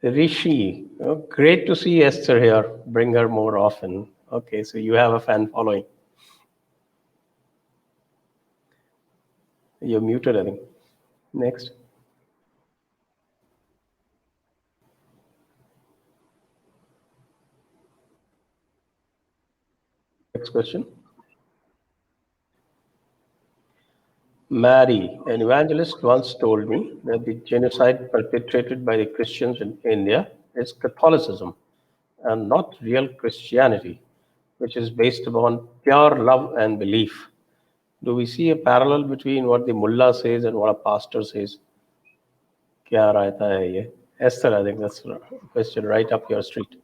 Rishi, great to see Esther here. Bring her more often. Okay, so you have a fan following. You're muted, I think. Next. Next question. Mary, an evangelist, once told me that the genocide perpetrated by the Christians in India is Catholicism and not real Christianity, which is based upon pure love and belief. Do we see a parallel between what the mullah says and what a pastor says? Kya rahta hai ye? Esther, I think that's a question right up your street.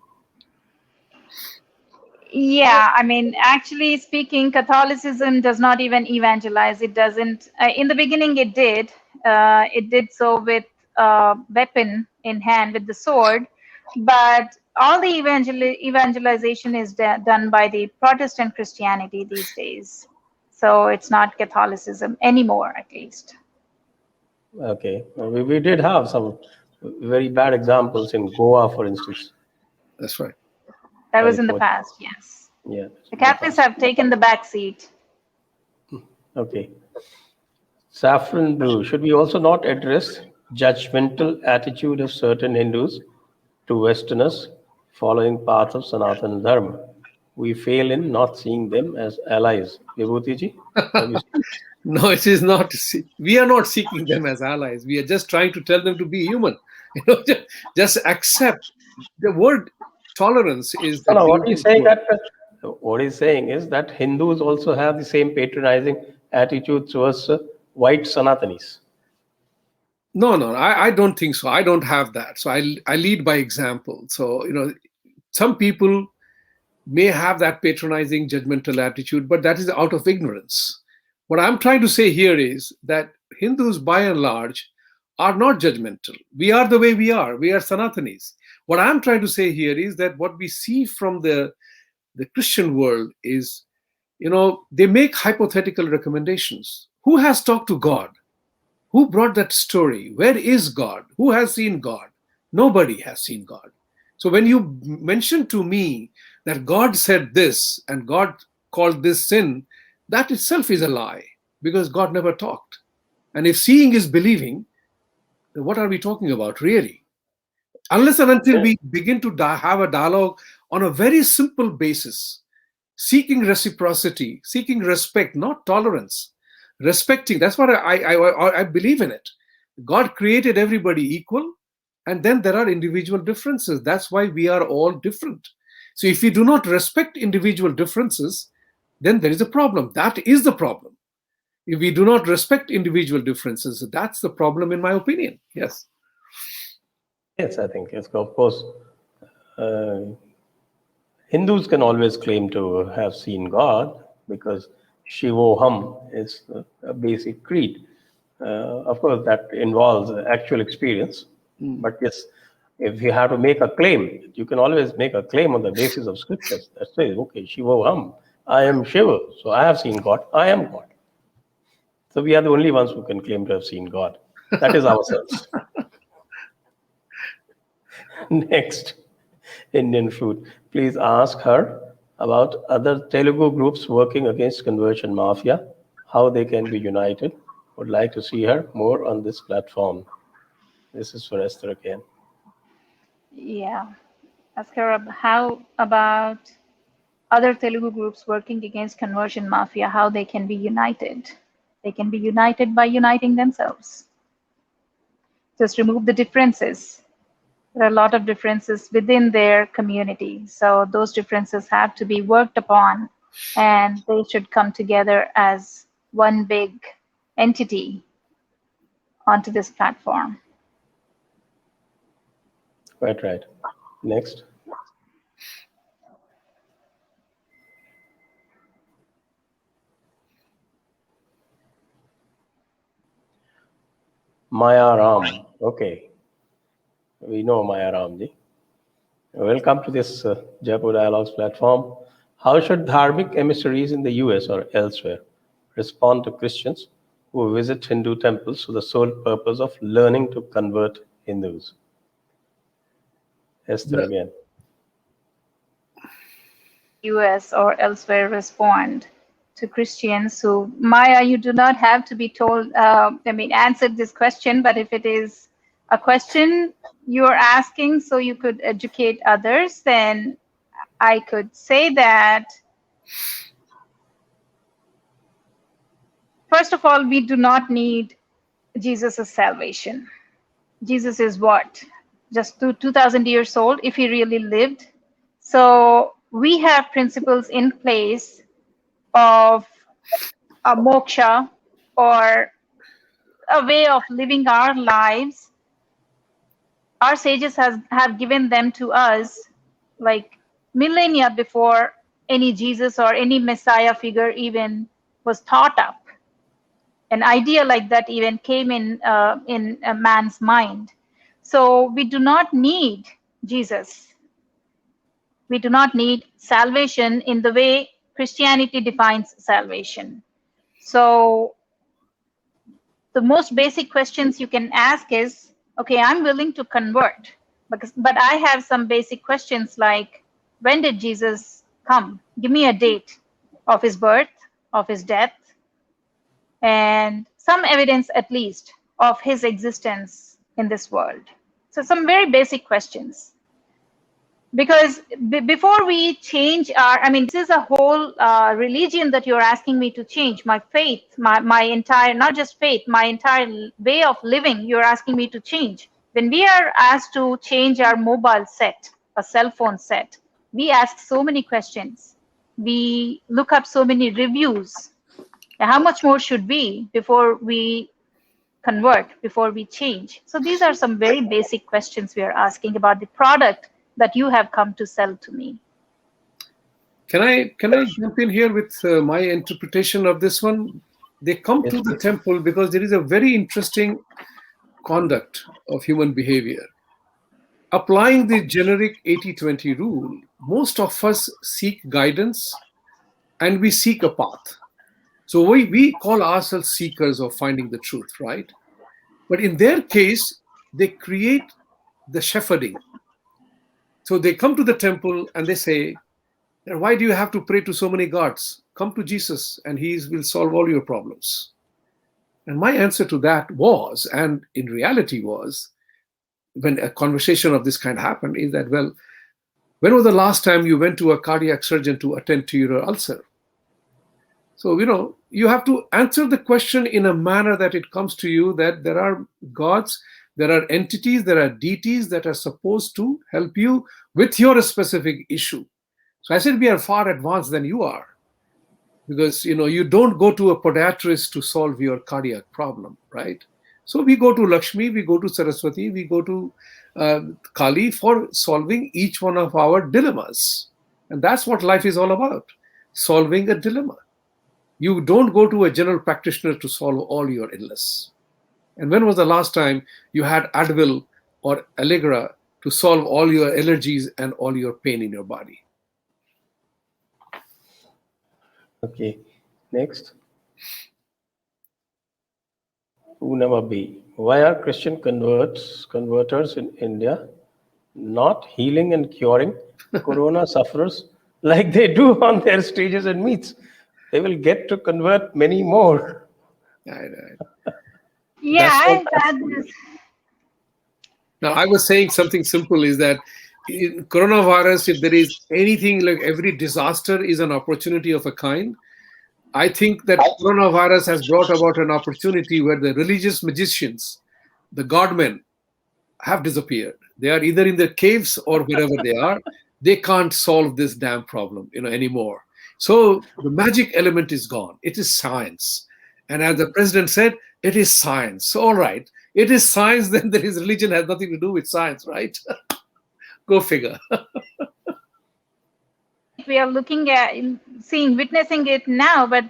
Yeah, I mean, actually speaking, Catholicism does not even evangelize. It doesn't. In the beginning, it did. It did so with a weapon in hand, with the sword. But all the evangelization is done by the Protestant Christianity these days. So it's not Catholicism anymore, at least. Okay, we did have some very bad examples in Goa, for instance. That's right. That was in the past, yes. Yeah. The Catholics have taken the back seat. Okay. Saffron Blue, should we also not address judgmental attitude of certain Hindus to Westerners following path of Sanatana Dharma? We fail in not seeing them as allies. Vibhuti ji, have you seen? No, it is not. We are not seeking them as allies. We are just trying to tell them to be human. Just accept. The word tolerance is the No, what he's saying word. what he's saying is that Hindus also have the same patronizing attitude towards white Sanatanis. No, I don't think so. I don't have that. So I lead by example. So, some people may have that patronizing, judgmental attitude, but that is out of ignorance. What I'm trying to say here is that Hindus, by and large, are not judgmental. We are the way we are. We are Sanatanis. What I'm trying to say here is that what we see from the Christian world is, they make hypothetical recommendations. Who has talked to God? Who brought that story? Where is God? Who has seen God? Nobody has seen God. So when you mention to me that God said this and God called this sin, that itself is a lie because God never talked. And if seeing is believing, then what are we talking about really? Unless and until we begin to have a dialogue on a very simple basis, seeking reciprocity, seeking respect, not tolerance, respecting. That's what I believe in it. God created everybody equal, and then there are individual differences. That's why we are all different. So if we do not respect individual differences, then there is a problem. That is the problem. If we do not respect individual differences, that's the problem, in my opinion. Yes. Yes, I think it's of course. Hindus can always claim to have seen God because Shivoham is a basic creed. Of course, that involves actual experience. But yes, if you have to make a claim, you can always make a claim on the basis of scriptures that says, okay, Shivoham, I am Shiva, so I have seen God, I am God. So we are the only ones who can claim to have seen God. That is ourselves. Next, Indian food. Please ask her about other Telugu groups working against Conversion Mafia, how they can be united. Would like to see her more on this platform. This is for Esther again. Yeah. Ask her how about other Telugu groups working against Conversion Mafia, how they can be united. They can be united by uniting themselves. Just remove the differences. There are a lot of differences within their community. So those differences have to be worked upon and they should come together as one big entity onto this platform. Quite right. Next. Maya Ram. Okay. We know Maya Ramji. Welcome to this Jaipur Dialogues platform. How should dharmic emissaries in the US or elsewhere respond to Christians who visit Hindu temples for the sole purpose of learning to convert Hindus? Esther again. US or elsewhere respond to Christians who, Maya, you do not have to be told, answer this question, but if it is a question you're asking so you could educate others, then I could say that, first of all, we do not need Jesus' salvation. Jesus is what? Just 2,000 years old, if he really lived. So we have principles in place of a moksha, or a way of living our lives. Our sages have given them to us like millennia before any Jesus or any Messiah figure even was thought up. An idea like that even came in a man's mind. So we do not need Jesus. We do not need salvation in the way Christianity defines salvation. So the most basic questions you can ask is, okay, I'm willing to convert, but I have some basic questions like, when did Jesus come? Give me a date of his birth, of his death, and some evidence at least of his existence in this world. So some very basic questions. Because before we change this is a whole religion that you're asking me to change, my faith, my entire, not just faith, my entire way of living, you're asking me to change. When we are asked to change our mobile set, a cell phone set, we ask so many questions. We look up so many reviews. Now, how much more should we before we convert, before we change? So these are some very basic questions we are asking about the product that you have come to sell to me. Can I jump in here with my interpretation of this one? They come Yes, to the please. temple because there is a very interesting conduct of human behavior. Applying the generic 80-20 rule, most of us seek guidance and we seek a path. So we call ourselves seekers of finding the truth, right? But in their case, they create the shepherding. So they come to the temple and they say, why do you have to pray to so many gods? Come to Jesus and he will solve all your problems. And my answer to that was, and in reality was, when a conversation of this kind happened, is that, well, when was the last time you went to a cardiac surgeon to attend to your ulcer? So, you have to answer the question in a manner that it comes to you that there are gods, there are entities, there are deities that are supposed to help you with your specific issue. So I said we are far advanced than you are, because you don't go to a podiatrist to solve your cardiac problem, right? So we go to Lakshmi, we go to Saraswati, we go to Kali for solving each one of our dilemmas. And that's what life is all about, solving a dilemma. You don't go to a general practitioner to solve all your illness. And when was the last time you had Advil or Allegra to solve all your allergies and all your pain in your body? Okay, next. Unamabi. Why are Christian converters in India not healing and curing corona sufferers like they do on their stages and meets? They will get to convert many more. Right. Yeah, That's what. I've had this. Now, I was saying something simple is that in coronavirus, if there is anything like every disaster is an opportunity of a kind, I think that coronavirus has brought about an opportunity where the religious magicians, the godmen, have disappeared. They are either in the caves or wherever they are. They can't solve this damn problem, anymore. So the magic element is gone. It is science. And as the president said, it is science. So, all right, it is science, then there is religion has nothing to do with science, right? Go figure. We are looking at, witnessing it now, but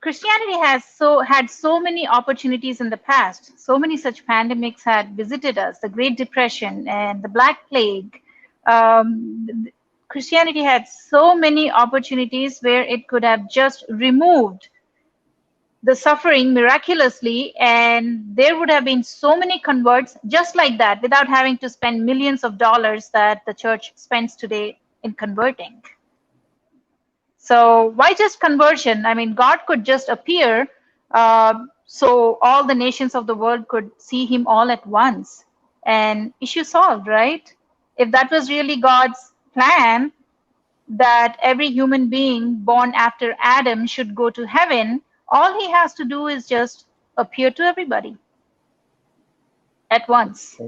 Christianity has had so many opportunities in the past. So many such pandemics had visited us, the Great Depression and the Black Plague. Christianity had so many opportunities where it could have just removed the suffering miraculously, and there would have been so many converts just like that without having to spend millions of dollars that the church spends today in converting. So why just conversion? I mean, God could just appear so all the nations of the world could see him all at once and issue solved, right? If that was really God's plan, that every human being born after Adam should go to heaven, all he has to do is just appear to everybody at once.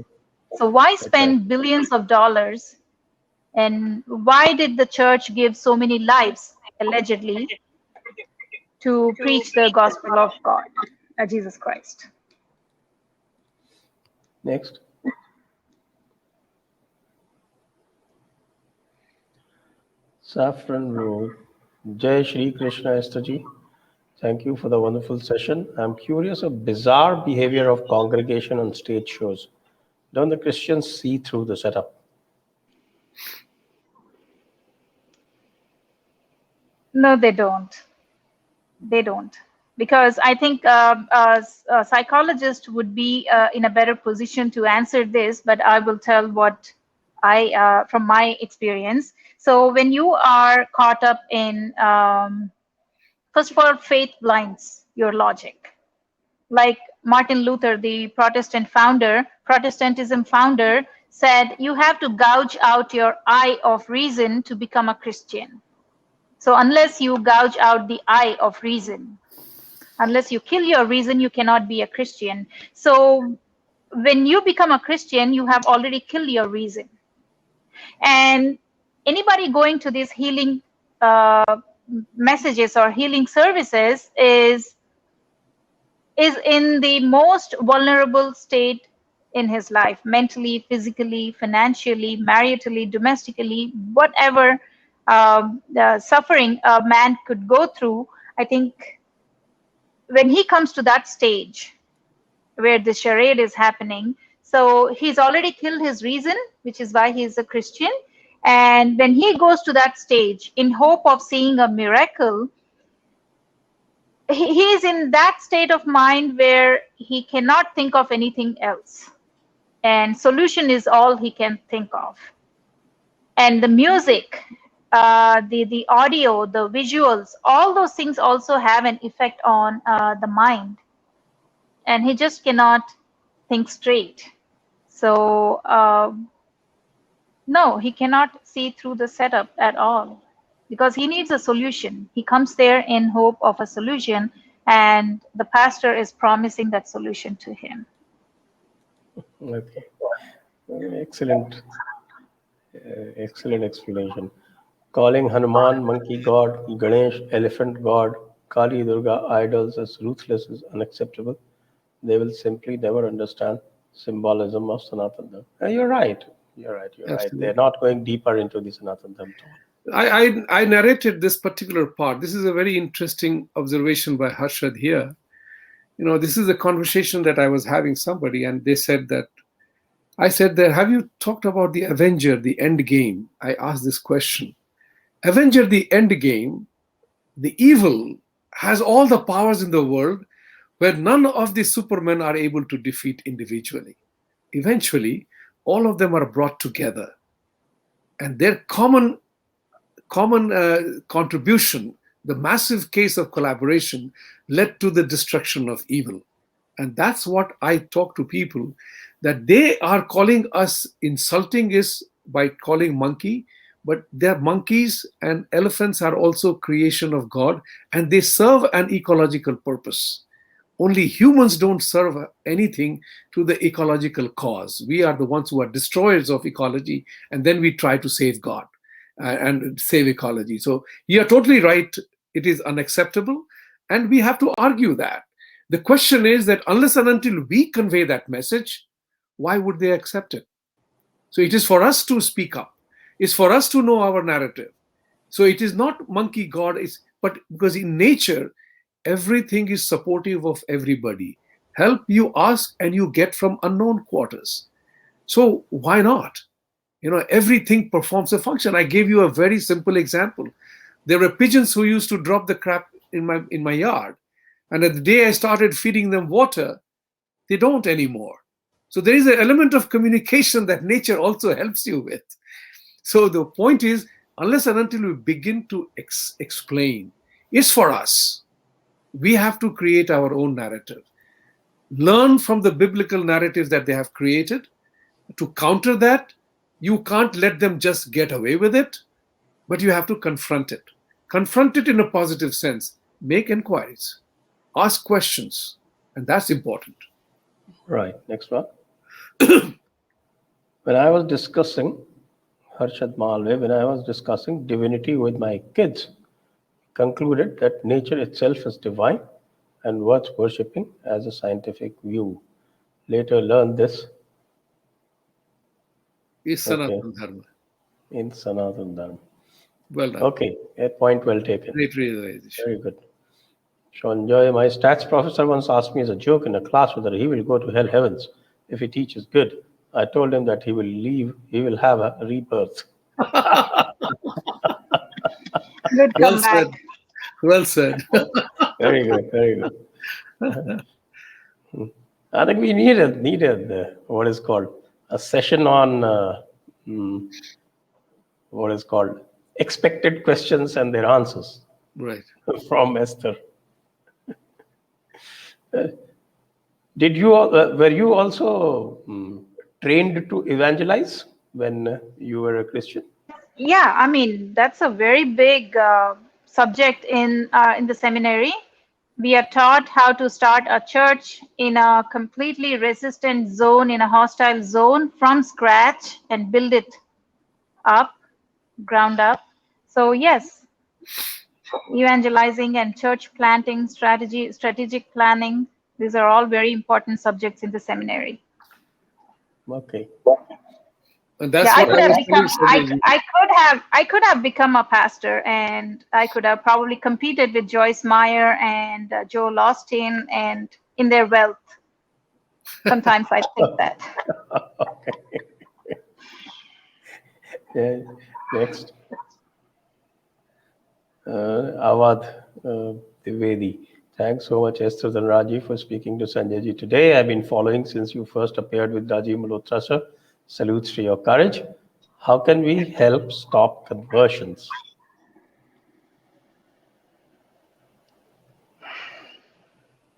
So why spend billions of dollars? And why did the church give so many lives, allegedly, to preach the gospel of God, Jesus Christ? Next. Saffron Road. Jai Shri Krishna, Esther ji. Thank you for the wonderful session. I'm curious of bizarre behavior of congregation on stage shows. Don't the Christians see through the setup? No, they don't. They don't. Because I think a psychologist would be in a better position to answer this, but I will tell what I, from my experience. So when you are caught up in, first of all, faith blinds your logic. Like Martin Luther, the Protestantism founder, said, you have to gouge out your eye of reason to become a Christian. So unless you gouge out the eye of reason, unless you kill your reason, you cannot be a Christian. So when you become a Christian, you have already killed your reason. And anybody going to these healing messages or healing services is in the most vulnerable state in his life, mentally, physically, financially, maritally, domestically, whatever suffering a man could go through. I think when he comes to that stage where the charade is happening, so he's already killed his reason, which is why he's a Christian. And when he goes to that stage in hope of seeing a miracle, he is in that state of mind where he cannot think of anything else. And solution is all he can think of. And the music, the audio, the visuals, all those things also have an effect on the mind. And he just cannot think straight. So no, he cannot see through the setup at all, because he needs a solution. He comes there in hope of a solution, and the pastor is promising that solution to him. Okay. Excellent. Excellent explanation. Calling Hanuman monkey god, Ganesh elephant god, Kali Durga idols as ruthless is unacceptable. They will simply never understand symbolism of Sanatana. You're right. You're right. You're right. They're not going deeper into the Sanatana thought. I narrated this particular part. This is a very interesting observation by Harshad here. You know, this is a conversation that I was having somebody, and they said that, I said that, have you talked about the Avenger, the end game? I asked this question. Avenger, the end game, the evil has all the powers in the world where none of the supermen are able to defeat individually. Eventually, all of them are brought together, and their common contribution, the massive case of collaboration, led to the destruction of evil. And that's what I talk to people, that they are calling us insulting is by calling monkey, but they're monkeys, and elephants are also creation of God, and they serve an ecological purpose. Only humans don't serve anything to the ecological cause. We are the ones who are destroyers of ecology, and then we try to save God and save ecology. So you're totally right. It is unacceptable, and we have to argue that. The question is that unless and until we convey that message, why would they accept it? So it is for us to speak up. It's for us to know our narrative. So it is not monkey God, but because in nature, everything is supportive of everybody. Help you ask and you get from unknown quarters. So why not? You know, everything performs a function. I gave you a very simple example. There were pigeons who used to drop the crap in my yard. And at the day I started feeding them water, they don't anymore. So there is an element of communication that nature also helps you with. So the point is, unless and until we begin to explain, it's for us. We have to create our own narrative. Learn from the biblical narratives that they have created. To counter that, you can't let them just get away with it, but you have to confront it. Confront it in a positive sense. Make inquiries. Ask questions. And that's important. Right. Next one. When I was discussing Harshad Malve, when I was discussing divinity with my kids, concluded that nature itself is divine and worth worshipping as a scientific view. Later learned this Is Sanatana Dharma. in Sanatana Dharma. Well done. Okay, a point well taken. Great realization. Very good. Sanjay, my stats professor once asked me as a joke in a class whether he will go to hell heavens if he teaches good. I told him that he will have a rebirth. Good Well comeback. said. Well said. Very good, very good. I think we needed what is called a session on what is called expected questions and their answers Right. from Esther. Did you were you also trained to evangelize when you were a Christian? Yeah, I mean, that's a very big subject in the seminary. We are taught how to start a church in a completely resistant zone, in a hostile zone from scratch and build it up, ground up. So yes, evangelizing and church planting, strategic planning, these are all very important subjects in the seminary. Okay. And that's Yeah, I what could I have was become telling Sanjay. I could have become a pastor, and I could have probably competed with Joyce Meyer and Joe Lostin and in their wealth. Sometimes I think that. Yeah. Next. Awad Divedi. Thanks so much, Esther Dhanraj, for speaking to Sanjay today. I've been following since you first appeared with Rajiv Malhotra, sir. Salutes to your courage. How can we help stop conversions?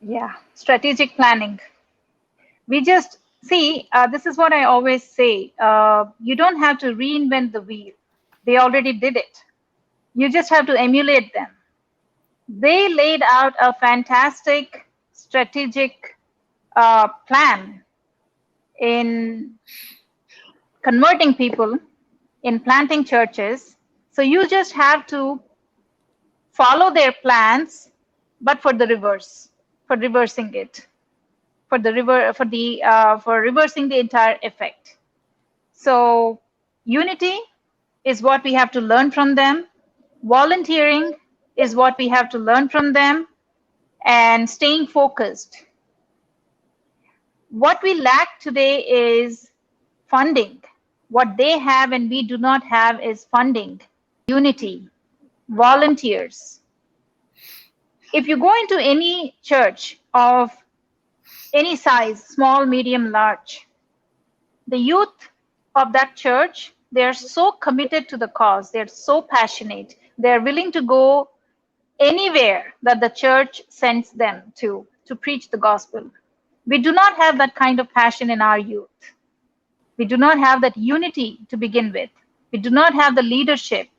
Yeah, strategic planning. We just see, this is what I always say. You don't have to reinvent the wheel. They already did it. You just have to emulate them. They laid out a fantastic strategic plan in converting people, in planting churches. So you just have to follow their plans, but for the reverse, for reversing it, for reversing the entire effect. So unity is what we have to learn from them. Volunteering is what we have to learn from them, and staying focused. What we lack today is funding. What they have and we do not have is funding, unity, volunteers. If you go into any church of any size, small, medium, large, the youth of that church, they're so committed to the cause, they're so passionate, they're willing to go anywhere that the church sends them to preach the gospel. We do not have that kind of passion in our youth. We do not have that unity to begin with. We do not have the leadership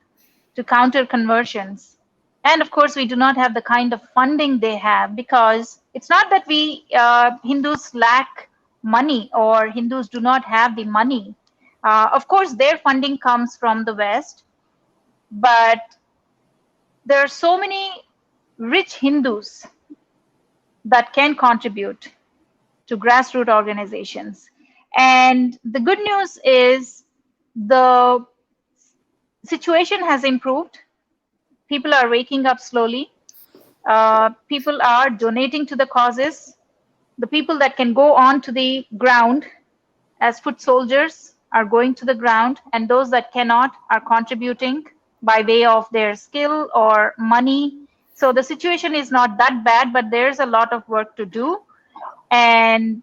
to counter conversions. And of course, we do not have the kind of funding they have, because it's not that we Hindus lack money or Hindus do not have the money. Of course, their funding comes from the West, but there are so many rich Hindus that can contribute to grassroots organizations. And the good news is the situation has improved. People are waking up slowly. People are donating to the causes. The people that can go on to the ground as foot soldiers are going to the ground, and those that cannot are contributing by way of their skill or money So the situation is not that bad, but there's a lot of work to do. And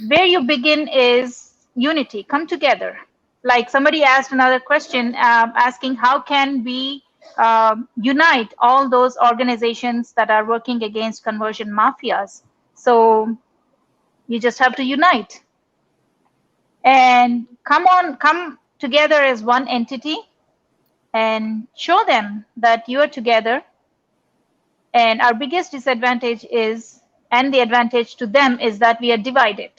where you begin is unity, come together. Like somebody asked another question, asking how can we unite all those organizations that are working against conversion mafias. So you just have to unite and come together as one entity and show them that you are together. And our biggest disadvantage is, and the advantage to them is that we are divided.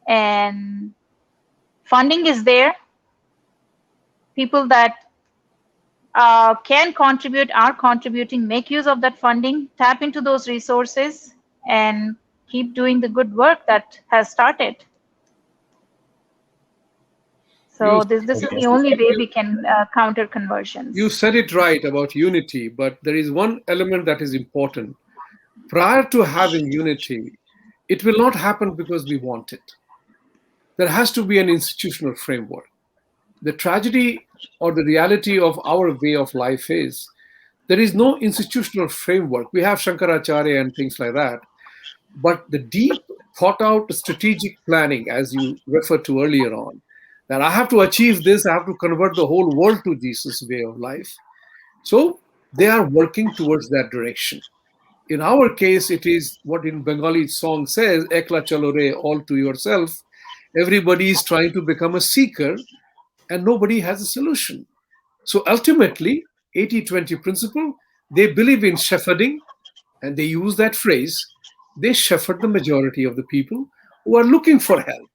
And funding is there. People that can contribute are contributing. Make use of that funding, tap into those resources, and keep doing the good work that has started. So this is the only way we can counter conversions. You said it right about unity, but there is one element that is important. Prior to having unity, it will not happen because we want it. There has to be an institutional framework. The tragedy or the reality of our way of life is there is no institutional framework. We have Shankaracharya and things like that, but the deep thought out strategic planning, as you referred to earlier on, that I have to achieve this, I have to convert the whole world to Jesus' way of life. So they are working towards that direction. In our case, it is what in Bengali song says, Ekla chalo re, all to yourself. Everybody is trying to become a seeker and nobody has a solution. So ultimately, 80-20 principle, they believe in shepherding and they use that phrase. They shepherd the majority of the people who are looking for help.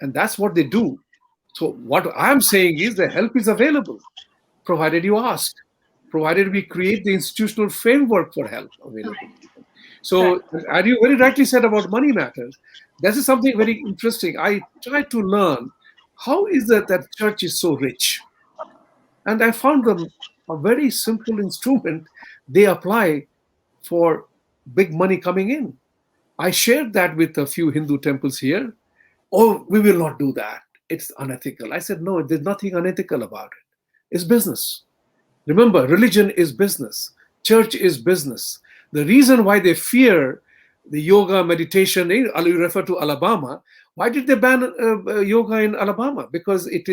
And that's what they do. So what I'm saying is the help is available, provided you ask, provided we create the institutional framework for help available. So, as you very rightly said about money matters, this is something very interesting. I tried to learn how is it that church is so rich? And I found them a very simple instrument they apply for big money coming in. I shared that with a few Hindu temples here. Oh, we will not do that. It's unethical. I said, no, there's nothing unethical about it. It's business. Remember, religion is business. Church is business. The reason why they fear the yoga meditation, you refer to Alabama, why did they ban yoga in Alabama? Because it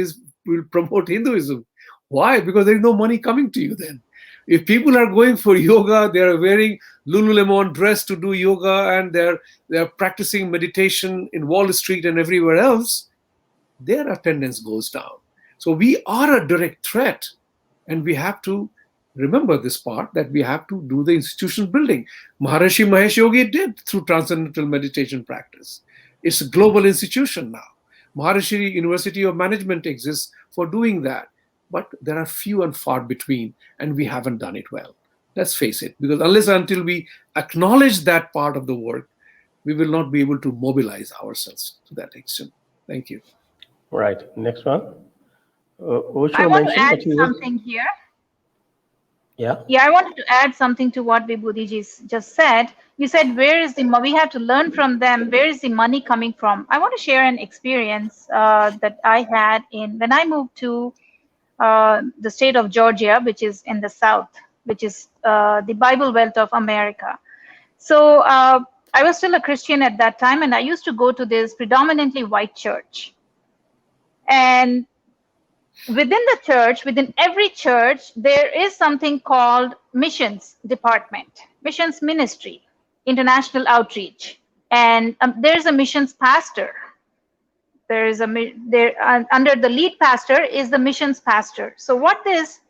will promote Hinduism. Why? Because there is no money coming to you then. If people are going for yoga, they are wearing Lululemon dress to do yoga, and they're practicing meditation in Wall Street and everywhere else, their attendance goes down. So we are a direct threat, and we have to remember this part, that we have to do the institution building. Maharishi Mahesh Yogi did through transcendental meditation practice. It's a global institution now. Maharishi University of Management exists for doing that. But there are few and far between, and we haven't done it well. Let's face it, because unless until we acknowledge that part of the work, we will not be able to mobilize ourselves to that extent. Thank you. Right. Next one. I want to add something here. Yeah. Yeah, I wanted to add something to what Vibhuti just said. You said, we have to learn from them. Where is the money coming from? I want to share an experience that I had when I moved to the state of Georgia, which is in the south, which is the Bible Belt of America. So I was still a Christian at that time, and I used to go to this predominantly white church. And within the church, within every church, there is something called missions department, missions ministry, international outreach, and there's a missions pastor. Under the lead pastor is the missions pastor. So what this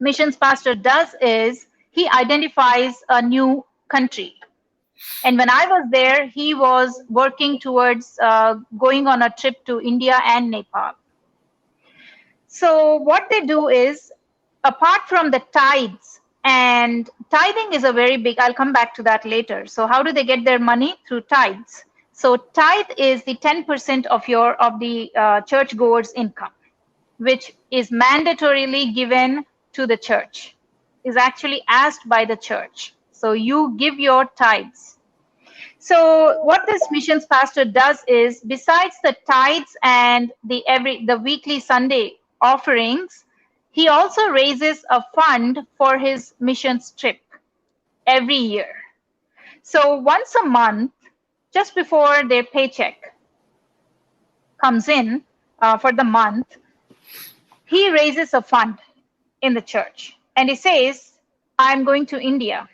missions pastor does is he identifies a new country. And when I was there, he was working towards going on a trip to India and Nepal. So what they do is, apart from the tithes, and tithing is a very big, I'll come back to that later. So how do they get their money? Through tithes. So tithe is the 10% of the churchgoer's income, which is mandatorily given to the church, is actually asked by the church. So you give your tithes. So what this missions pastor does is, besides the tithes and the weekly Sunday offerings, he also raises a fund for his missions trip every year. So once a month, just before their paycheck comes in for the month, he raises a fund in the church and he says, I'm going to India,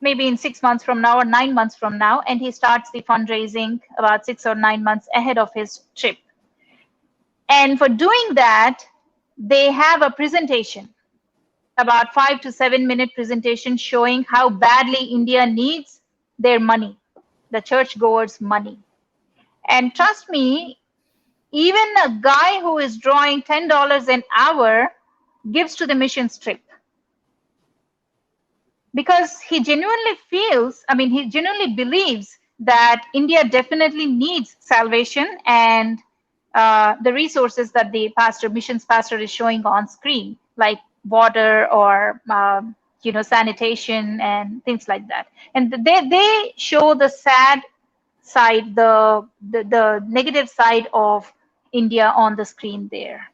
maybe in 6 months from now or 9 months from now, and he starts the fundraising about 6 or 9 months ahead of his trip. And for doing that, they have a presentation, about 5 to 7 minute presentation showing how badly India needs their money, the churchgoers' money. And trust me, even a guy who is drawing $10 an hour gives to the missions trip. Because he genuinely feels, he genuinely believes that India definitely needs salvation and the resources that the missions pastor is showing on screen, like water or sanitation and things like that. And they show the sad side, the negative side of India on the screen there.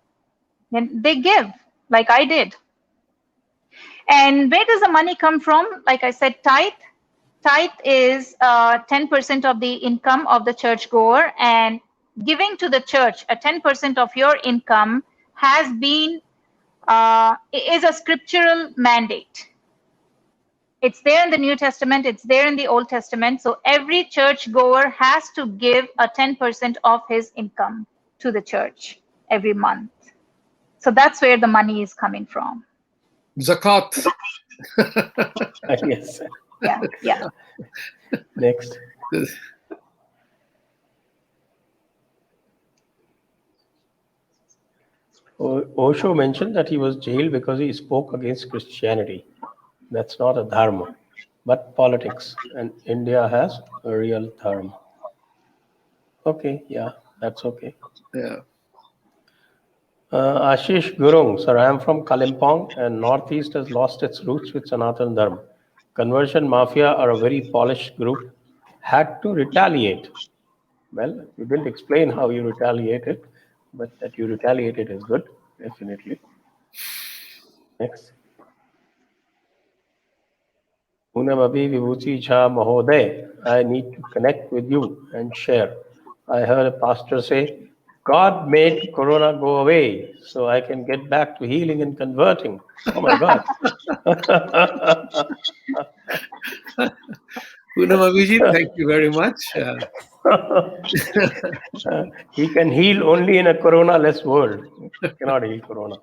And they give, like I did. And where does the money come from? Like I said, tithe. Tithe is 10% of the income of the churchgoer, and giving to the church a 10% of your income has been is a scriptural mandate. It's there in the New Testament, it's there in the Old Testament. So every churchgoer has to give a 10% of his income to the church every month. So that's where the money is coming from. Zakat. Yes. Yeah. Next. Osho mentioned that he was jailed because he spoke against Christianity. That's not a dharma, but politics. And India has a real dharma. Okay, yeah, that's okay. Yeah. Ashish Gurung, sir, I am from Kalimpong and Northeast has lost its roots with Sanatana Dharma. Conversion Mafia are a very polished group, had to retaliate. Well, you didn't explain how you retaliated, but that you retaliated is good, definitely. Next. Unamabi Vibhuti Jha Mahoday, I need to connect with you and share. I heard a pastor say, God made Corona go away so I can get back to healing and converting. Oh my God. Poonam Abhijit, thank you very much. He can heal only in a Corona-less world. He cannot heal Corona.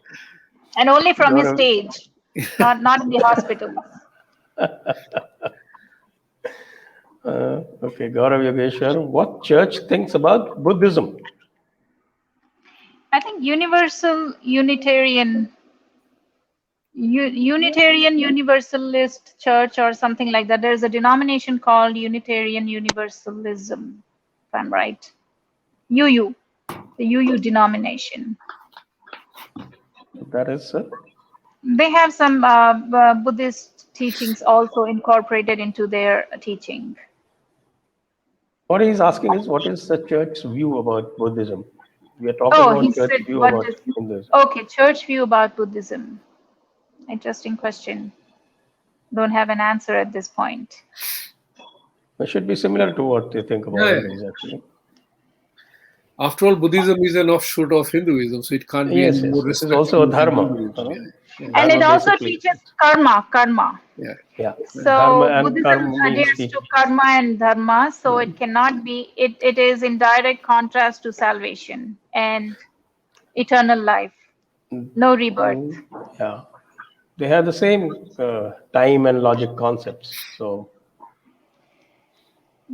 And only from his stage, not in the hospital. Okay, Gaurav Yogeshwar, what church thinks about Buddhism? I think Universal Unitarian Universalist Church or something like that. There's a denomination called Unitarian Universalism, if I'm right. UU, the UU denomination. That is, They have some Buddhist teachings also incorporated into their teaching. what he's asking is, what is the church's view about Buddhism? We are talking about church view about Hinduism. Okay, church view about Buddhism. Interesting question. Don't have an answer at this point. It should be similar to what they think about Hindus, actually. After all, Buddhism is an offshoot of Hinduism, so it can't be any more This is also a dharma. And it also teaches karma. Yeah. So Buddhism adheres to karma and dharma, so it cannot be, it is in direct contrast to salvation and eternal life. No rebirth. Yeah. They have the same time and logic concepts. So,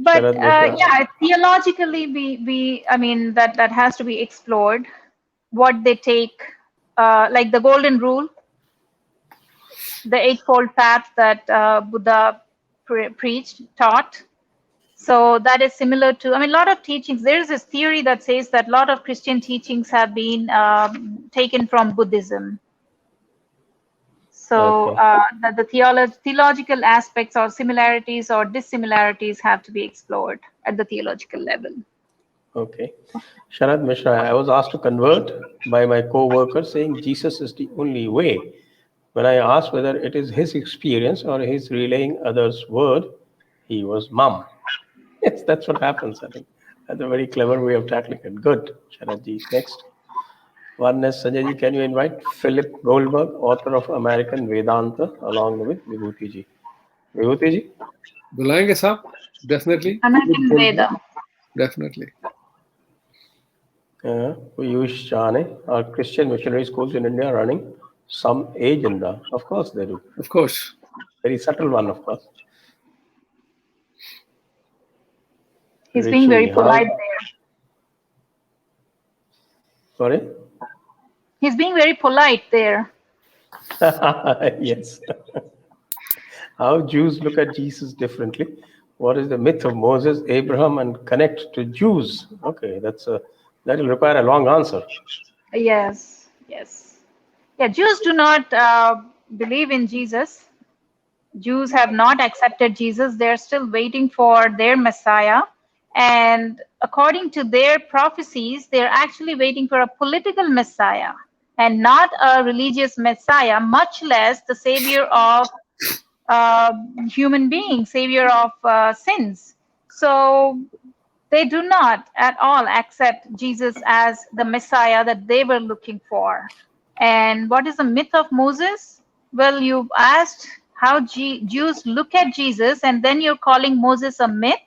but theologically, that has to be explored. What they take, like the golden rule, the eightfold path that Buddha taught. So that is similar to, a lot of teachings. There is this theory that says that a lot of Christian teachings have been taken from Buddhism. So the theological aspects or similarities or dissimilarities have to be explored at the theological level. Okay. Sharad Mishra, I was asked to convert by my co-worker saying Jesus is the only way. When I asked whether it is his experience or his relaying others' word, he was mum. Yes, that's what happens, I think. That's a very clever way of tackling it. Good. Sharadji, next. One is Sanjay, can you invite Philip Goldberg, author of American Vedanta, along with Vibhuti ji? Vibhuti ji? बुलाएंगे साहब, definitely. American Veda. Definitely. Piyush Chane, are Christian missionary schools in India running some agenda? Of course they do. Of course. Very subtle one, of course. He's being very Rishi, polite how? there. Sorry? He's being very polite there. Yes. How Jews look at Jesus differently. What is the myth of Moses, Abraham, and connect to Jews? Okay, that will require a long answer. Yes, yes. Yeah, Jews do not believe in Jesus. Jews have not accepted Jesus. They're still waiting for their Messiah. And according to their prophecies, they're actually waiting for a political Messiah and not a religious Messiah, much less the savior of human beings, savior of sins. So they do not at all accept Jesus as the Messiah that they were looking for. And what is the myth of Moses? Well, you've asked how Jews look at Jesus, and then you're calling Moses a myth.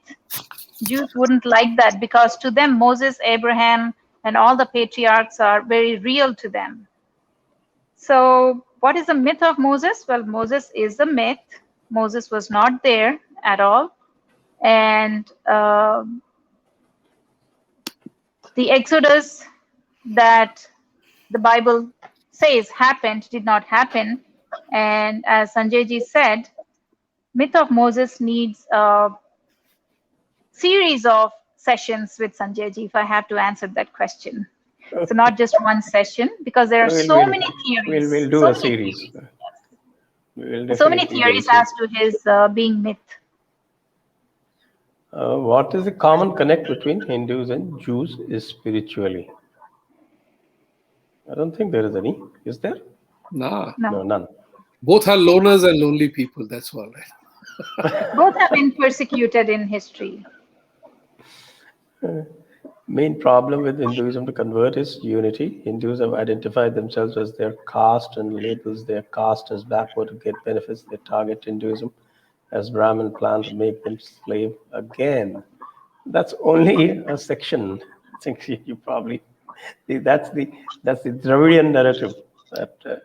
Jews wouldn't like that because to them, Moses, Abraham, and all the patriarchs are very real to them. So, what is the myth of Moses? Well, Moses is the myth. Moses was not there at all. And the Exodus that the Bible says happened did not happen. And as Sanjay ji said, myth of Moses needs a series of sessions with Sanjay ji if I have to answer that question. So not just one session, because there are so many theories. We'll do so a many series. theories. We'll So many definitely do a theories series. as to his being myth. What is the common connect between Hindus and Jews spiritually? I don't think there is any. Is there? Nah. No. No, none. Both are loners and lonely people. That's all right. Both have been persecuted in history. Main problem with Hinduism to convert is unity. Hindus have identified themselves as their caste and labels their caste as backward to get benefits. They target Hinduism as Brahmin plan to make them slave again. That's only a section. I think you probably that's the Dravidian narrative that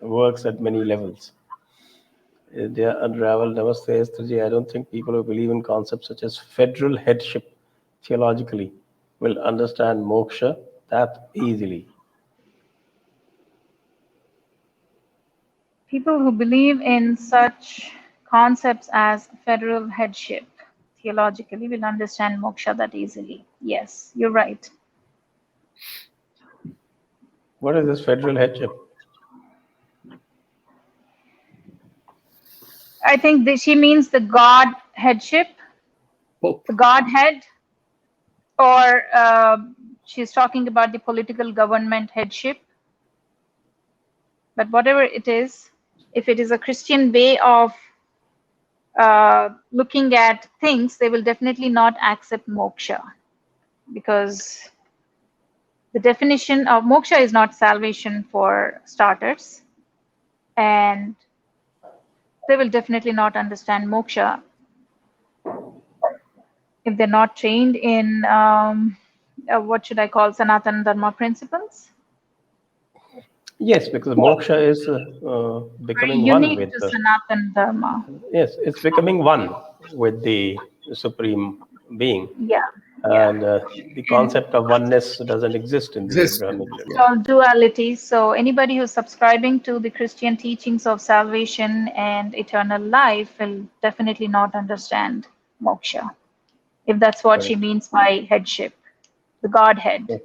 works at many levels. India unraveled. Namaste, Esther. I don't think people who believe in concepts such as federal headship theologically will understand moksha that easily. People who believe in such concepts as federal headship theologically will understand moksha that easily. Yes, you're right. What is this federal headship? I think she means the God headship, Pope. the Godhead, or she's talking about the political government headship. But whatever it is, if it is a Christian way of looking at things, they will definitely not accept moksha, because the definition of moksha is not salvation for starters, and they will definitely not understand moksha if they're not trained in what should I call Sanatana Dharma principles. Yes, because moksha is Very becoming one unique with to Sanatana Dharma. yes, it's becoming one with the supreme being, Yeah. and the concept of oneness doesn't exist in the Exists. Abrahamic It's religion. called duality. So anybody who's subscribing to the Christian teachings of salvation and eternal life will definitely not understand moksha, if that's what she Correct. means by headship, the Godhead.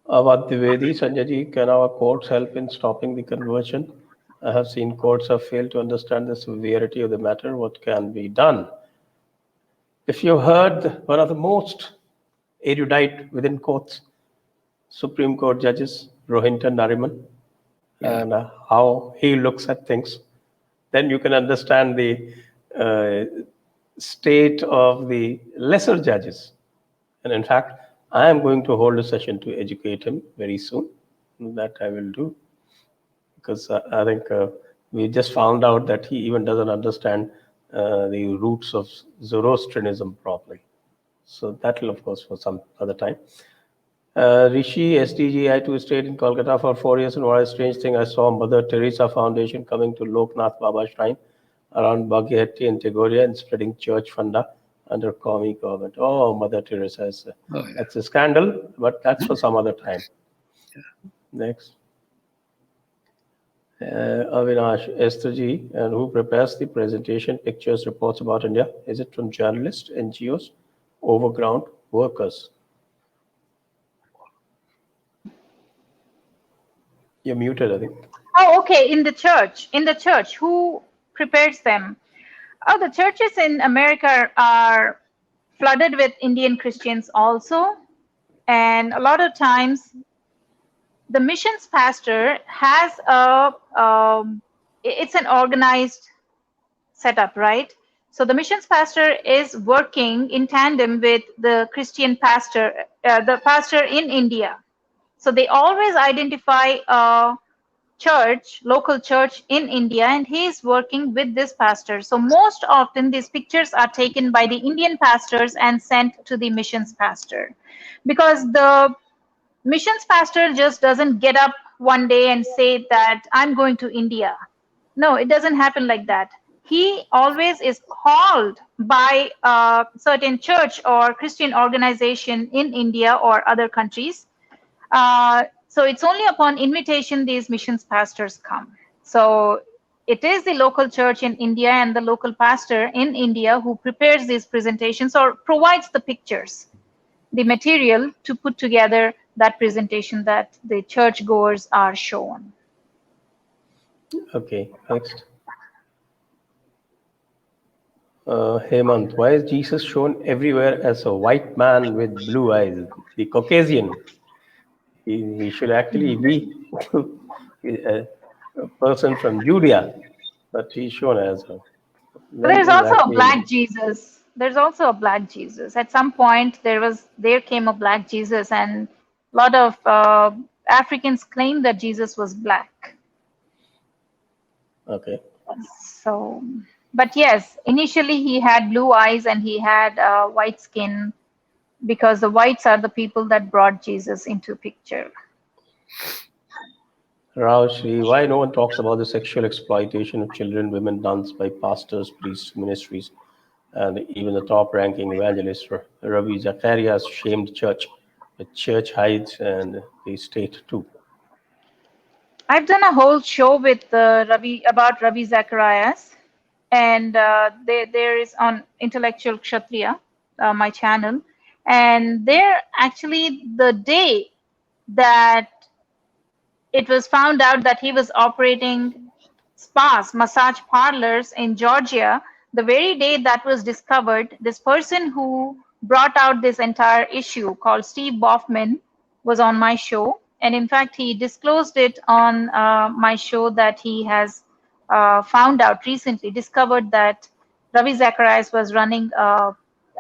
About Dwivedi, Sanjay ji, can our courts help in stopping the conversion? I have seen courts have failed to understand the severity of the matter. What can be done? If you heard one of the most erudite within quotes Supreme Court judges, Rohinton Nariman, and how he looks at things, then you can understand the state of the lesser judges. And in fact, I am going to hold a session to educate him very soon. That I will do, because I think we just found out that he even doesn't understand the roots of Zoroastrianism properly. So that will, of course, for some other time. Rishi, SDG, I too stayed in Kolkata for 4 years, and what a strange thing, I saw Mother Teresa Foundation coming to Loknath Baba Shrine around Baghetti and Tegoria and spreading church funda under Commie government. Oh, Mother Teresa, that's a scandal, but that's for some other time. Next. Avinash, Esther Ji, and who prepares the presentation, pictures, reports about India? Is it from journalists, NGOs, overground workers? You're muted, I think. Oh, okay. In the church, who prepares them? Oh, the churches in America are flooded with Indian Christians also. And a lot of times the missions pastor has it's an organized setup, right? So the missions pastor is working in tandem with the Christian pastor, the pastor in India. So they always identify a church, local church in India, and he is working with this pastor. So most often these pictures are taken by the Indian pastors and sent to the missions pastor, because the missions pastor just doesn't get up one day and say that I'm going to India. No, it doesn't happen like that. He always is called by a certain church or Christian organization in India or other countries. So it's only upon invitation these missions pastors come. So it is the local church in India and the local pastor in India who prepares these presentations or provides the pictures, the material to put together that presentation that the churchgoers are shown. Okay, next. Hemant, why is Jesus shown everywhere as a white man with blue eyes? The Caucasian. He should actually be a person from Judea, but he's shown as a. There's also a black Jesus. There's also a black Jesus. At some point, there came a black Jesus, and a lot of Africans claim that Jesus was black. Okay. So, but yes, initially he had blue eyes and he had white skin, because the whites are the people that brought Jesus into picture. Rao Shri, why no one talks about the sexual exploitation of children, women, nuns by pastors, priests, ministries, and even the top-ranking evangelist Ravi Zacharias shamed church. The church hides and the state too. I've done a whole show with about Ravi Zacharias, and there is on Intellectual Kshatriya, my channel, and there actually the day that it was found out that he was operating spas, massage parlors in Georgia, the very day that was discovered, this person who brought out this entire issue called Steve Baughman was on my show. And in fact, he disclosed it on my show that he has found out recently, discovered that Ravi Zacharias was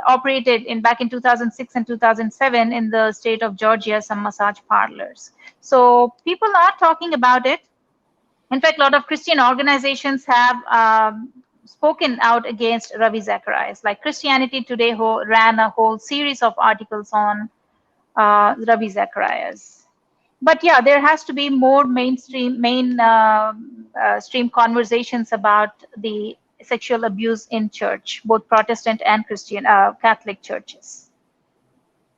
operated back in 2006 and 2007 in the state of Georgia, some massage parlors. So people are talking about it. In fact, a lot of Christian organizations have spoken out against Ravi Zacharias. Like Christianity Today ran a whole series of articles on Ravi Zacharias. But yeah, there has to be more mainstream conversations about the sexual abuse in church, both Protestant and Christian Catholic churches.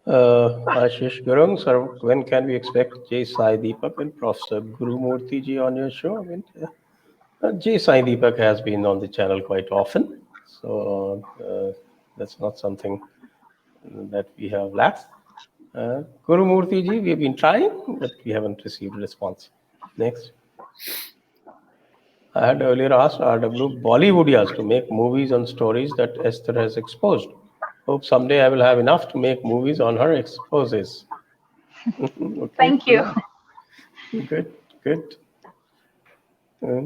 Ashish Gurung, sir, when can we expect Jay Sai Deepak and Professor Guru Murthy ji on your show? I mean, Jay Sai Deepak has been on the channel quite often, so that's not something that we have lacked. Guru Murthy ji, we have been trying, but we haven't received a response. Next. I had earlier asked RW Bollywoodias to make movies on stories that Esther has exposed. Hope someday I will have enough to make movies on her exposes. Okay, Thank you. good, good. Uh,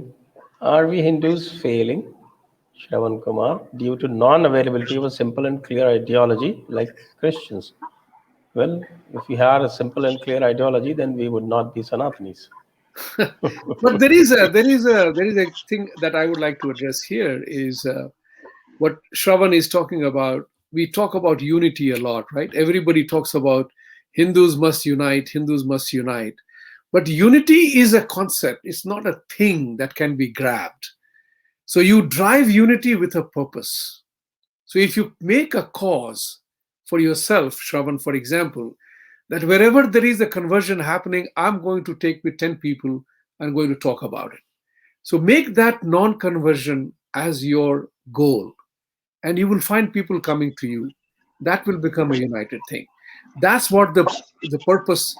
are we Hindus failing, Shravan Kumar, due to non-availability of a simple and clear ideology like Christians? Well, if we had a simple and clear ideology, then we would not be Sanatanis. But there is a thing that I would like to address here is what Shravan is talking about. We talk about unity a lot, right? Everybody talks about Hindus must unite, Hindus must unite. But unity is a concept, it's not a thing that can be grabbed. So you drive unity with a purpose. So if you make a cause for yourself, Shravan, for example, that wherever there is a conversion happening, I'm going to take with 10 people and going to talk about it. So make that non-conversion as your goal, and you will find people coming to you. That will become a united thing. That's what the purpose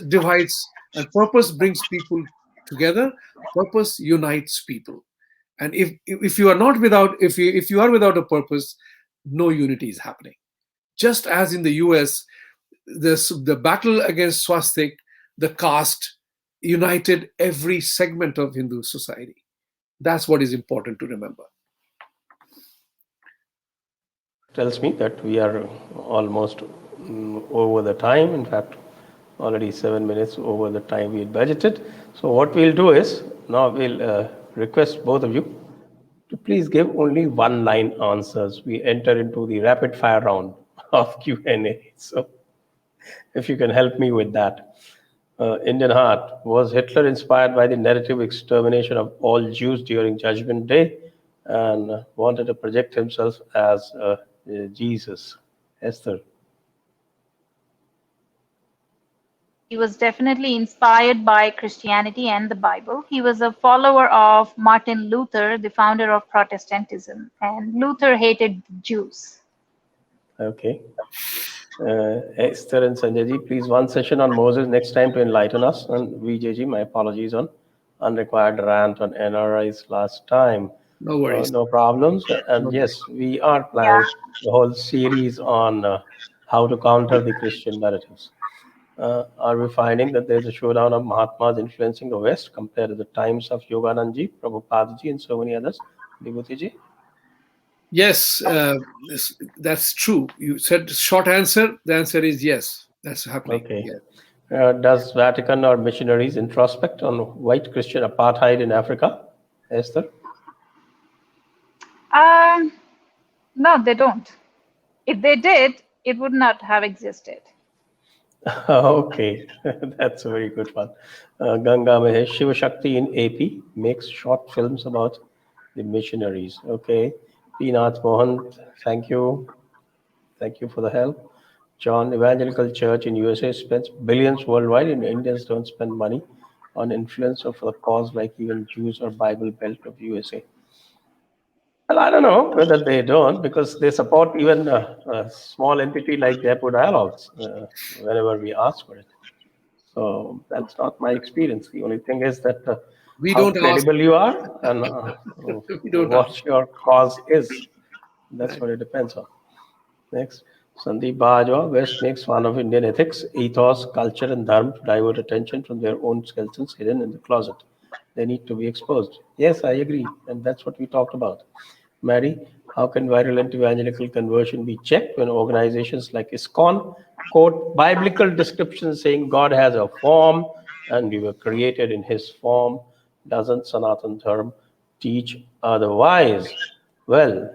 divides, and purpose brings people together. Purpose unites people. And if you are not without if you are without a purpose, no unity is happening. Just as in the US, the battle against swastik, the caste, united every segment of Hindu society. That's what is important to remember. Tells me that we are almost over the time. In fact, already 7 minutes over the time we had budgeted. So what we'll do is, now we'll request both of you to please give only one-line answers. We enter into the rapid-fire round of Q&A. So if you can help me with that. Indian Heart, was Hitler inspired by the narrative extermination of all Jews during Judgment Day and wanted to project himself as Jesus? Esther. He was definitely inspired by Christianity and the Bible. He was a follower of Martin Luther, the founder of Protestantism, and Luther hated Jews. Okay. Esther and Sanjay ji, please one session on Moses next time to enlighten us. And Vijay ji, my apologies on unrequired rant on NRIs last time. No worries. No problems. And yes, we are planning the whole series on how to counter the Christian narratives. Are we finding that there's a showdown of Mahatmas influencing the West compared to the times of Yoganand ji, Prabhupada ji, and so many others? Vibhuti ji? Yes, that's true. You said short answer. The answer is yes. That's happening. Okay. Yeah. Does Vatican or missionaries introspect on white Christian apartheid in Africa, Esther? No, they don't. If they did, it would not have existed. Okay, that's a very good one. Ganga Mahesh, Shiva Shakti in AP makes short films about the missionaries. Okay. Pinath Mohan, thank you. Thank you for the help. John, Evangelical Church in USA spends billions worldwide, and Indians don't spend money on influence or for the cause like even Jews or Bible Belt of USA. Well, I don't know whether they don't, because they support even a small entity like Jaipur Dialogues whenever we ask for it. So that's not my experience. The only thing is that We how don't ask. credible you are and We don't ask. what your cause is. That's Right. what it depends on. Next, Sandeep Bajwa, West makes fun of Indian ethics, ethos, culture, and dharma to divert attention from their own skeletons hidden in the closet. They need to be exposed. Yes, I agree. And that's what we talked about. Mary, how can virulent evangelical conversion be checked when organizations like ISKCON quote biblical descriptions saying God has a form and we were created in his form? Doesn't Sanatana Dharma teach otherwise? Well,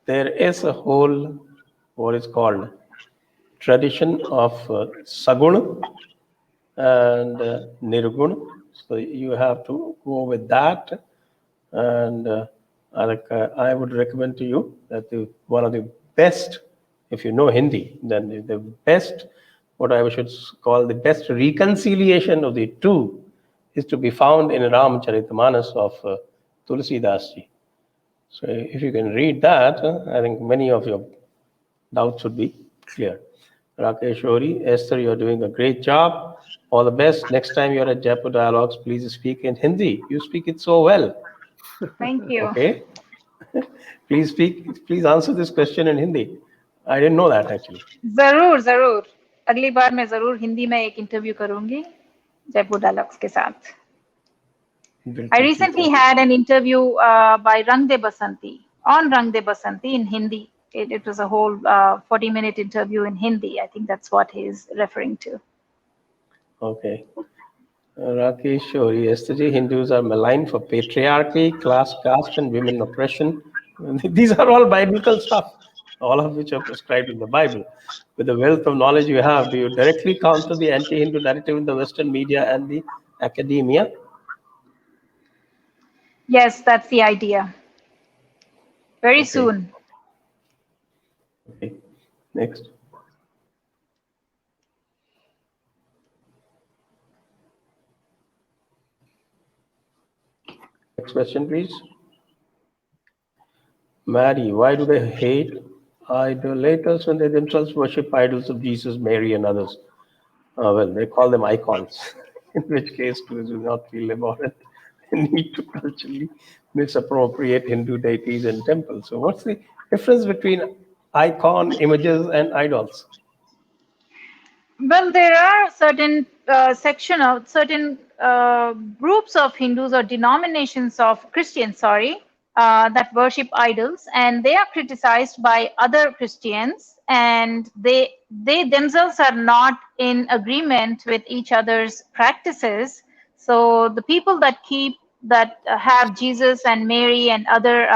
there is a whole, what is called, tradition of Saguna and Nirguna. So you have to go with that. And I would recommend to you that one of the best, if you know Hindi, then the best, what I should call the best reconciliation of the two is to be found in Ramcharitamanas of Tulsidas ji. So if you can read that, I think many of your doubts would be clear. Rakesh Ori, Esther, you're doing a great job. All the best. Next time you're at Jaipur Dialogues, please speak in Hindi. You speak it so well. Thank you. Okay. Please answer this question in Hindi. I didn't know that actually. जरूर जरूर अगली बार मैं जरूर हिंदी में एक interview करूंगी Jaipur dialogues के साथ. I recently had an interview by Rang De Basanti on Rang De Basanti in Hindi. It was a whole 40-minute interview in Hindi. I think that's what he's referring to. Okay. Rakesh Shori, yesterday Hindus are maligned for patriarchy, class, caste, and women oppression. These are all biblical stuff, all of which are prescribed in the Bible. With the wealth of knowledge you have, do you directly counter the anti-Hindu narrative in the Western media and the academia? Yes, that's the idea. Very soon. Okay. Next. Next question, please. Mary, why do they hate idolaters when they themselves worship idols of Jesus, Mary, and others? Well, they call them icons, in which case Jews will not feel abhorrent and need to culturally misappropriate Hindu deities and temples. So what's the difference between icon, images, and idols? Well, there are certain groups of Hindus or denominations of Christians, that worship idols, and they are criticized by other Christians, and they themselves are not in agreement with each other's practices. So the people that have Jesus and Mary and other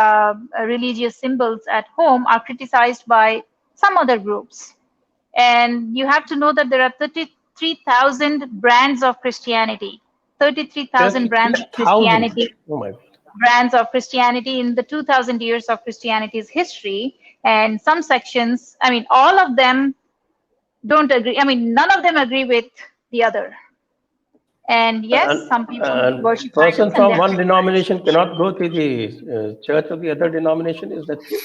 religious symbols at home are criticized by some other groups. And you have to know that there are 33,000 brands of Christianity. 33,000 brands of Christianity. Oh my God. Brands of Christianity in the 2,000 years of Christianity's history. And some sections, I mean, all of them don't agree. I mean, none of them agree with the other. And yes, some people worship person from one denomination cannot go to the church of the other denomination. Is that true?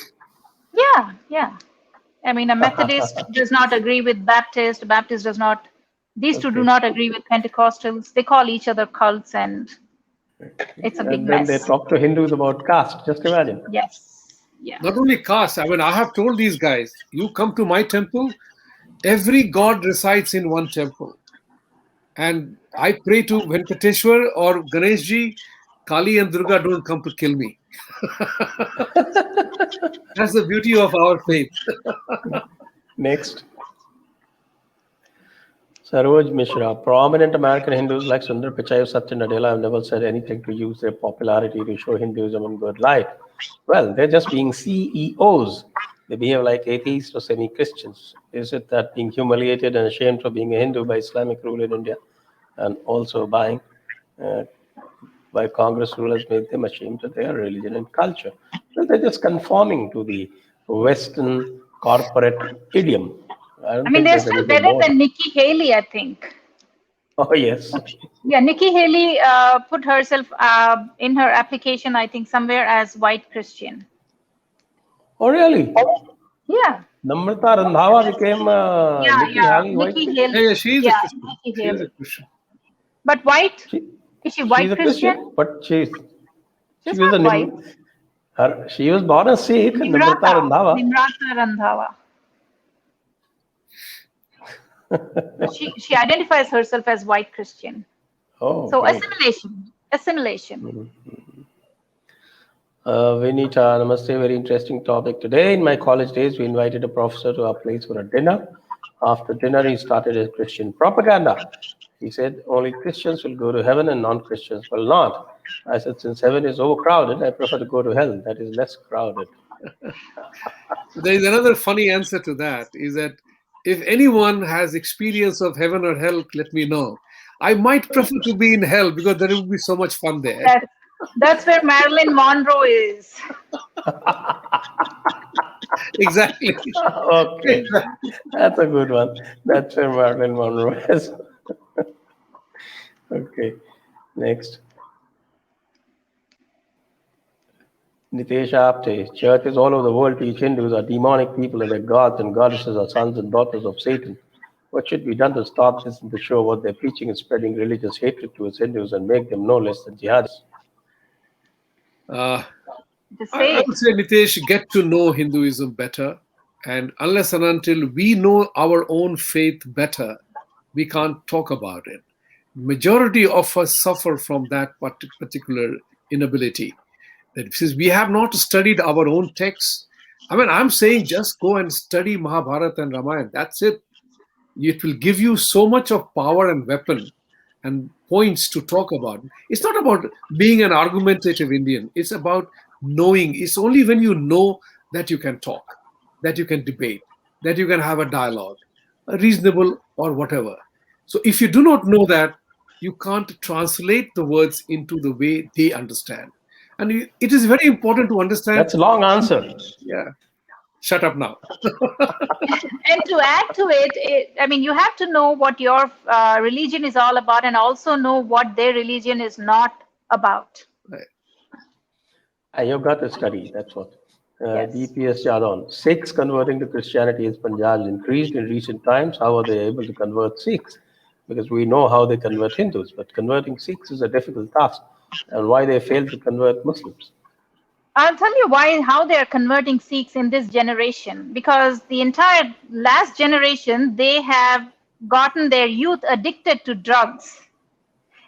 Yeah. I mean, a Methodist does not agree with Baptist. A Baptist does not. These two do not agree with Pentecostals. They call each other cults, and it's a big mess. And then they talk to Hindus about caste. Just imagine. Yes. Yeah. Not only caste. I mean, I have told these guys, you come to my temple, every god resides in one temple. And I pray to Venkateshwar or Ganeshji. Kali and Durga don't come to kill me. That's the beauty of our faith. Next. Saroj Mishra. Prominent American Hindus like Sundar Pichai or Satya Nadella have never said anything to use their popularity to show Hinduism in good light. Well, they're just being CEOs. They behave like atheists or semi-Christians. Is it that being humiliated and ashamed for being a Hindu by Islamic rule in India and also by Congress rule has made them ashamed of their religion and culture? Well, they're just conforming to the Western corporate idiom. I mean, they're still better than Nikki Haley, I think. Oh, yes. Yeah, Nikki Haley put herself in her application, I think, somewhere as white Christian. Oh, really? Yeah. Namrata Randhawa became Nikki Haley white Christian? Yeah, she's a Christian. But white? Is she white she's a Christian? But she She's was not white. She was born a Sikh, Namrata Randhawa. Nimrata Randhawa. she identifies herself as white Christian. Oh, so great. assimilation. Vinita, namaste. Very interesting topic today. In my college days, we invited a professor to our place for a dinner. After dinner, he started his Christian propaganda. He said only Christians will go to heaven and non-Christians will not. I said, since heaven is overcrowded, I prefer to go to hell. That is less crowded. There is another funny answer to that, is that if anyone has experience of heaven or hell, let me know. I might prefer to be in hell because there will be so much fun there. That's where Marilyn Monroe is. Exactly. Okay. That's a good one. That's where Marilyn Monroe is. Okay. Next. Nitesh Apte. Churches all over the world teach Hindus are demonic people and their gods and goddesses are sons and daughters of Satan. What should be done to stop this and to show what they're preaching and spreading religious hatred towards Hindus and make them no less than jihadis? to say I it. would say, Nitesh, get to know Hinduism better. And unless and until we know our own faith better, we can't talk about it. Majority of us suffer from that particular inability. That since we have not studied our own texts, I mean, I'm saying just go and study Mahabharata and Ramayana. That's it. It will give you so much of power and weapon and points to talk about. It's not about being an argumentative Indian. It's about knowing. It's only when you know that you can talk, that you can debate, that you can have a dialogue, reasonable or whatever. So if you do not know that, you can't translate the words into the way they understand. And it is very important to understand. That's a long answer. Yeah, shut up now. And to add to it, I mean, you have to know what your religion is all about and also know what their religion is not about. Right. You've got to study, that's what. Yes. DPS Jadon, Sikhs converting to Christianity in Punjab increased in recent times. How are they able to convert Sikhs? Because we know how they convert Hindus, but converting Sikhs is a difficult task, and why they fail to convert Muslims. I'll tell you how they are converting Sikhs in this generation. Because the entire last generation, they have gotten their youth addicted to drugs.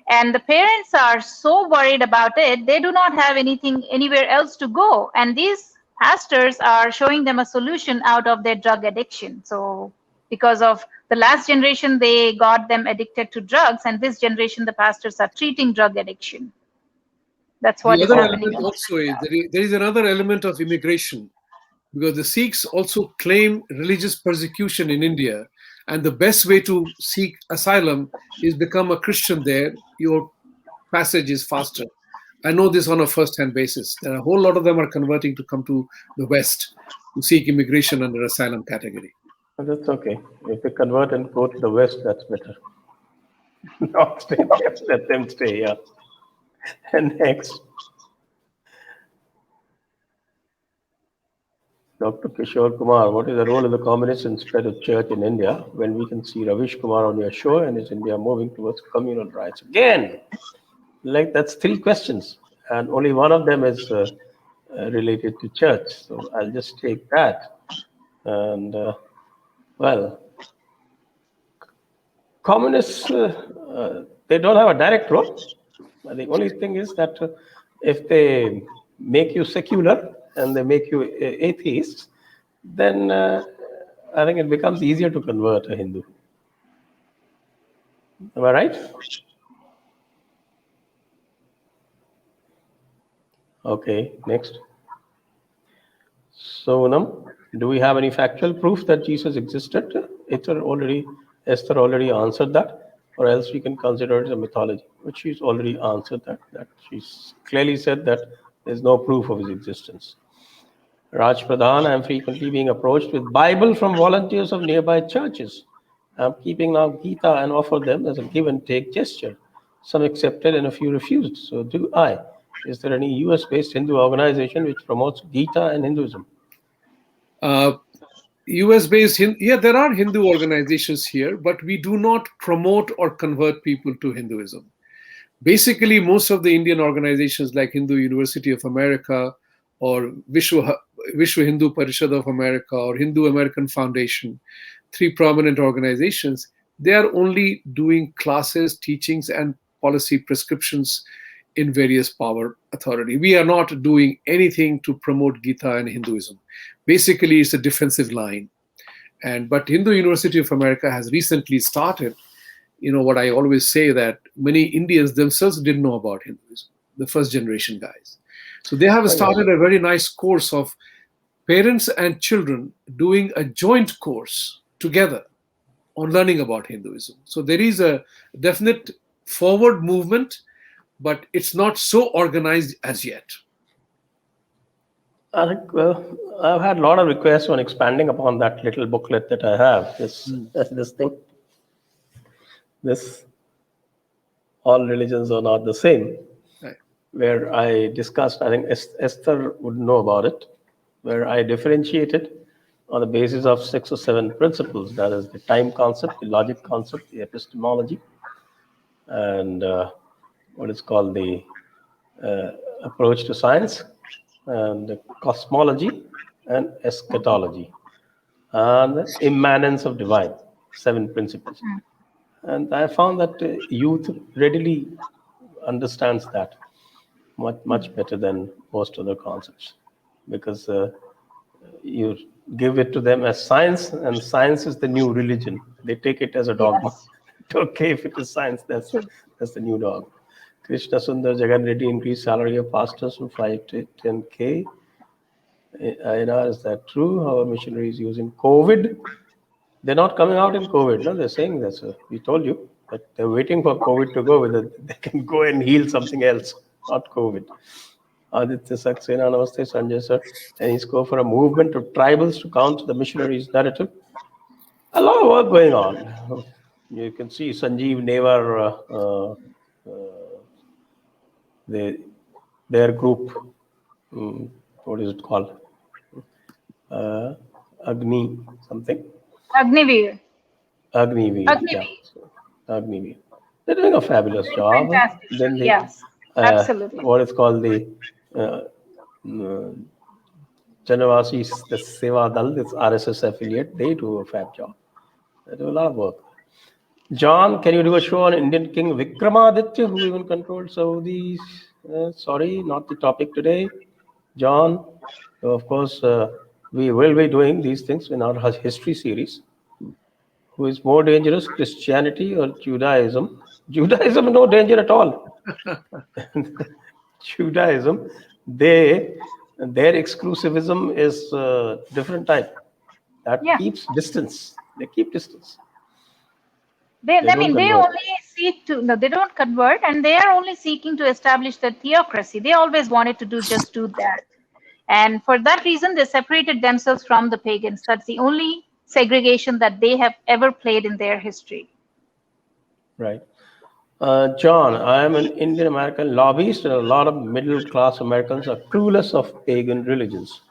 And the parents are so worried about it, they do not have anywhere else to go. And these pastors are showing them a solution out of their drug addiction. So because of the last generation, they got them addicted to drugs. And this generation, the pastors are treating drug addiction. That's what The is other happening. element also is there is another element of immigration, because the Sikhs also claim religious persecution in India, and the best way to seek asylum is become a Christian there. Your passage is faster. I know this on a first-hand basis. There are a whole lot of them are converting to come to the West to seek immigration under asylum category. But that's okay. If they convert and go to the West, that's better. Not stay there, let them stay, yeah. And next, Dr. Kishore Kumar, what is the role of the communists in spread of church in India when we can see Ravish Kumar on your show and is India moving towards communal rights? Again, like that's three questions and only one of them is related to church. So I'll just take that. And well, communists, they don't have a direct role. The only thing is that if they make you secular and they make you atheist, then I think it becomes easier to convert a Hindu. Am I right? Okay, next. Sonam, do we have any factual proof that Jesus existed? Esther already answered that, or else we can consider it a mythology, which she's already answered that. That she's clearly said that there's no proof of his existence. Raj Pradhan, I'm frequently being approached with Bible from volunteers of nearby churches. I'm keeping now Gita and offer them as a give and take gesture. Some accepted and a few refused. So do I. Is there any US-based Hindu organization which promotes Gita and Hinduism? US-based, there are Hindu organizations here, but we do not promote or convert people to Hinduism. Basically, most of the Indian organizations like Hindu University of America or Vishwa Hindu Parishad of America or Hindu American Foundation, three prominent organizations, they are only doing classes, teachings, and policy prescriptions in various power authority. We are not doing anything to promote Gita and Hinduism. Basically, it's a defensive line. But Hindu University of America has recently started, what I always say, that many Indians themselves didn't know about Hinduism, the first generation guys. So they have started a very nice course of parents and children doing a joint course together on learning about Hinduism. So there is a definite forward movement, but it's not so organized as yet. I think, I've had a lot of requests on expanding upon that little booklet that I have. This thing. This, all religions are not the same. Right. Where I discussed, I think Esther would know about it, where I differentiated on the basis of 6 or 7 principles. That is the time concept, the logic concept, the epistemology, and what is called the approach to science, and cosmology and eschatology, and immanence of divine, 7 principles. And I found that youth readily understands that much better than most other concepts, because you give it to them as science, and science is the new religion. They take it as a dogma. Yes. Okay, if it is science, that's True. the new dog. Krishna Sundar Jagan Reddy increased salary of pastors from 5 to 10K. INR, is that true? Our missionaries using COVID? They're not coming out in COVID. No, they're saying that. We told you that they're waiting for COVID to go, whether they can go and heal something else, not COVID. Aditya Saxena, Namaste, Sanjay sir. Any scope for a movement of tribals to counter the missionaries' narrative? A lot of work going on. You can see Sanjeev Nevar, their group, what is it called? Agni something. Agniveer. Agniveer, yeah. Agniveer. So, Agniveer. They're doing a fabulous Doing job. fantastic. Then Yes. Absolutely. what is called the uh, Janavasi, the Seva Dal, this RSS affiliate, they do a fab job. They do a lot of work. John, can you do a show on Indian King Vikramaditya, who even controlled Saudis? Sorry, not the topic today. John, of course, we will be doing these things in our history series. Who is more dangerous, Christianity or Judaism? Judaism, no danger at all. Judaism, their exclusivism is different type. That Yeah. keeps distance. They keep distance. They, They I don't mean, they convert. only seek to, no, they don't convert, and they are only seeking to establish the theocracy. They always wanted to do that. And for that reason, they separated themselves from the pagans. That's the only segregation that they have ever played in their history. Right. John, I am an Indian American lobbyist, and a lot of middle class Americans are clueless of pagan religions.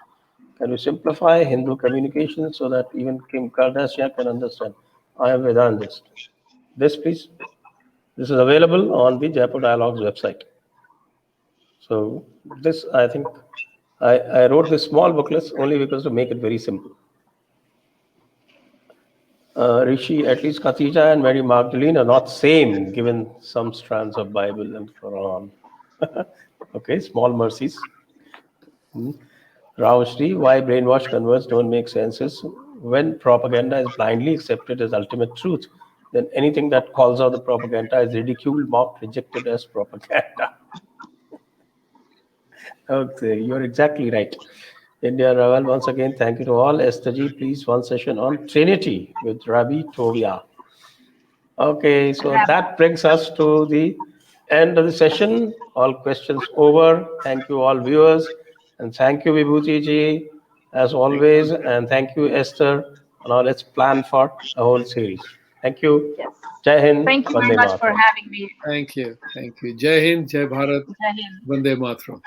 Can we simplify Hindu communication so that even Kim Kardashian can understand? I am Vedantist. This, please. This is available on the Jaipur Dialogues website. So this, I think, I wrote this small booklet only because to make it very simple. Rishi, at least Khatija and Mary Magdalene are not same, given some strands of Bible and Quran. Okay, small mercies. Ravashri, why brainwash converts don't make sense is when propaganda is blindly accepted as ultimate truth, then anything that calls out the propaganda is ridiculed, mocked, rejected as propaganda. Okay, you're exactly right. India Raval, once again, thank you to all. Esther ji, please, one session on Trinity with Rabbi Tovia. Okay, so that brings us to the end of the session. All questions over. Thank you, all viewers. And thank you, Vibhuti ji, as always. And thank you, Esther. Now let's plan for a whole series. Thank you. Yes. Jai Hind, Thank you very Vande much for Mataram. having me. Thank you. Thank you. Jai Hind, Jai Bharat, Jai Hind. Vande Mataram.